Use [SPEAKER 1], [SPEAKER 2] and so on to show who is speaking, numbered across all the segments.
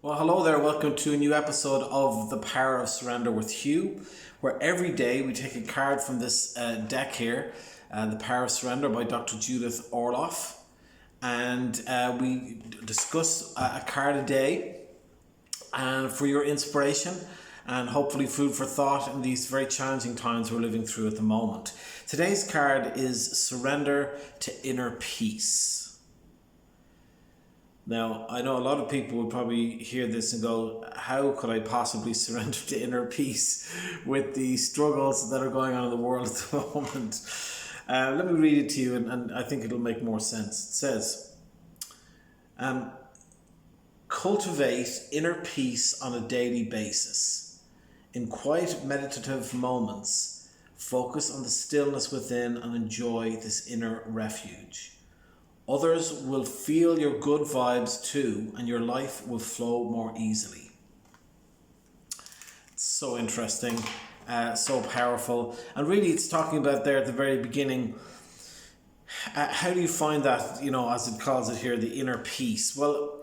[SPEAKER 1] Well, hello there. Welcome to a new episode of The Power of Surrender with Hugh, where every day we take a card from this deck here, The Power of Surrender by Dr. Judith Orloff, and we discuss a card a day and for your inspiration and hopefully food for thought in these very challenging times we're living through at the moment. Today's card is Surrender to Inner Peace. Now, I know a lot of people would probably hear this and go, how could I possibly surrender to inner peace with the struggles that are going on in the world at the moment? Let me read it to you, and I think it'll make more sense. It says, cultivate inner peace on a daily basis. In quiet meditative moments, focus on the stillness within and enjoy this inner refuge. Others will feel your good vibes too, and your life will flow more easily. It's so interesting, so powerful. And really, it's talking about there at the very beginning, how do you find that, as it calls it here, the inner peace? Well,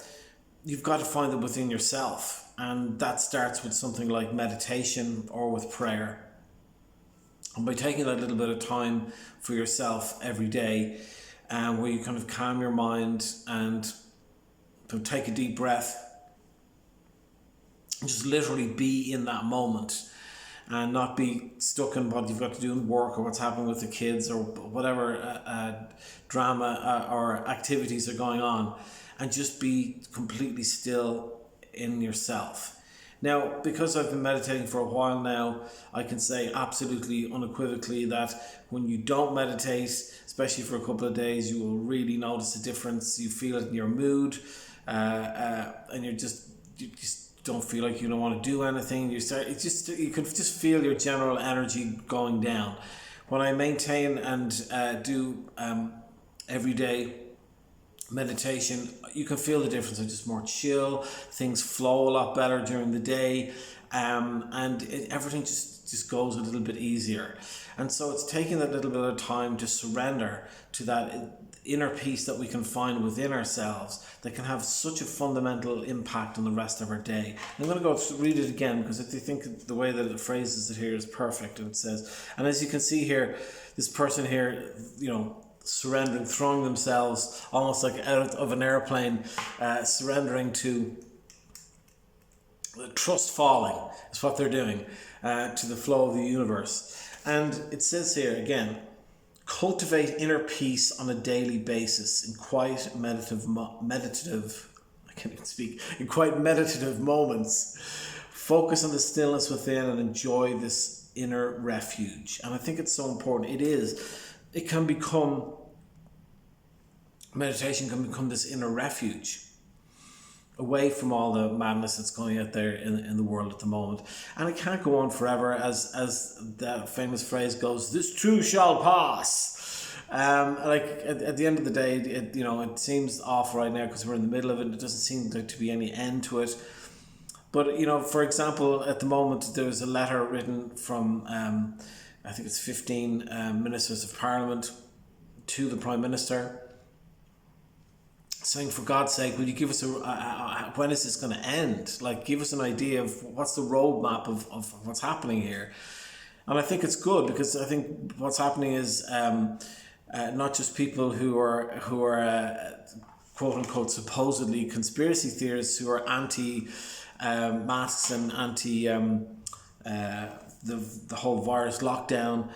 [SPEAKER 1] you've got to find it within yourself. And that starts with something like meditation or with prayer. And by taking that little bit of time for yourself every day, where you kind of calm your mind and take a deep breath and just literally be in that moment and not be stuck in what you've got to do in work or what's happening with the kids or whatever drama or activities are going on, and just be completely still in yourself. Now, because I've been meditating for a while now, I can say absolutely unequivocally that when you don't meditate, especially for a couple of days, you will really notice a difference. You feel it in your mood, and you just don't feel like you don't want to do anything. You can just feel your general energy going down. When I maintain and do every day meditation, you can feel the difference. I'm just more chill, things flow a lot better during the day, and everything just goes a little bit easier. And so it's taking that little bit of time to surrender to that inner peace that we can find within ourselves that can have such a fundamental impact on the rest of our day. I'm going to go read it again because I think the way that it phrases it here is perfect. And it says, and as you can see here, this person here, surrendering, throwing themselves almost like out of an airplane, surrendering to trust falling is what they're doing, to the flow of the universe. And it says here again, cultivate inner peace on a daily basis in quiet meditative moments. Focus on the stillness within and enjoy this inner refuge. And I think it's so important. Meditation can become this inner refuge away from all the madness that's going out there in the world at the moment. And it can't go on forever, as that famous phrase goes, this too shall pass. At the end of the day, it seems off right now because we're in the middle of it. It doesn't seem to be any end to it. But, for example, at the moment, there's a letter written from, I think it's 15 ministers of parliament to the Prime Minister, saying, for God's sake, will you give us when is this going to end? Give us an idea of what's the roadmap of what's happening here. And I think it's good, because I think what's happening is not just people who are quote unquote supposedly conspiracy theorists who are anti masks and anti the whole virus lockdown.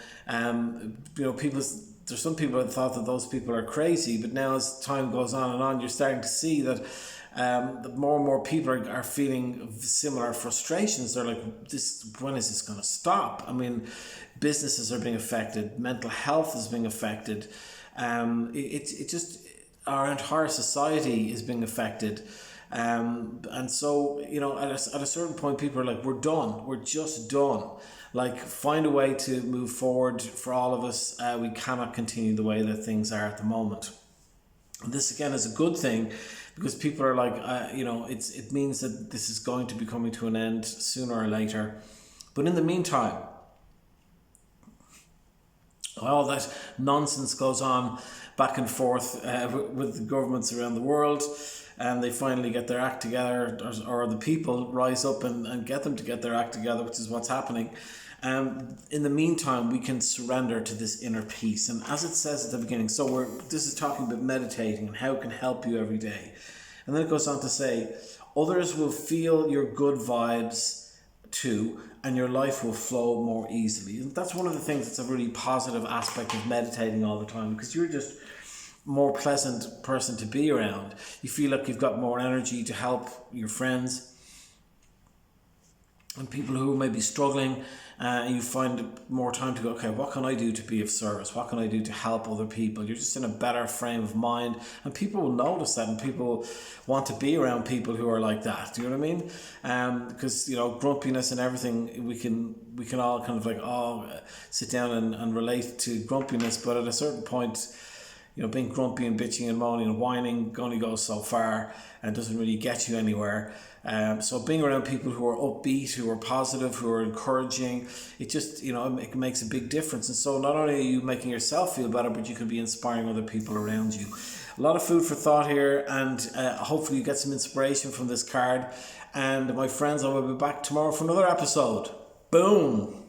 [SPEAKER 1] There's some people that thought that those people are crazy, but now as time goes on and on, you're starting to see that more and more people are feeling similar frustrations. They're like, when is this going to stop? I mean, businesses are being affected, mental health is being affected. Our entire society is being affected. And so, at a certain point, people are like, we're done. We're just done. Find a way to move forward for all of us. We cannot continue the way that things are at the moment. And this, again, is a good thing, because people are like, it means that this is going to be coming to an end sooner or later. But in the meantime, All that nonsense goes on back and forth with the governments around the world, and they finally get their act together, or the people rise up and get them to get their act together, which is what's happening. In the meantime, we can surrender to this inner peace. And as it says at the beginning, this is talking about meditating and how it can help you every day. And then it goes on to say, others will feel your good vibes too, and your life will flow more easily. And that's one of the things that's a really positive aspect of meditating all the time, because you're just more pleasant person to be around. You feel like you've got more energy to help your friends and people who may be struggling, and you find more time to go, okay, what can I do to be of service? What can I do to help other people? You're just in a better frame of mind, and people will notice that, and people want to be around people who are like that. Do you know what I mean? Because, grumpiness and everything, we can all kind of like, sit down and relate to grumpiness, but at a certain point, being grumpy and bitching and moaning and whining only goes so far and doesn't really get you anywhere. So being around people who are upbeat, who are positive, who are encouraging, it just, it makes a big difference. And so not only are you making yourself feel better, but you can be inspiring other people around you. A lot of food for thought here, and hopefully you get some inspiration from this card. And my friends, I will be back tomorrow for another episode. Boom!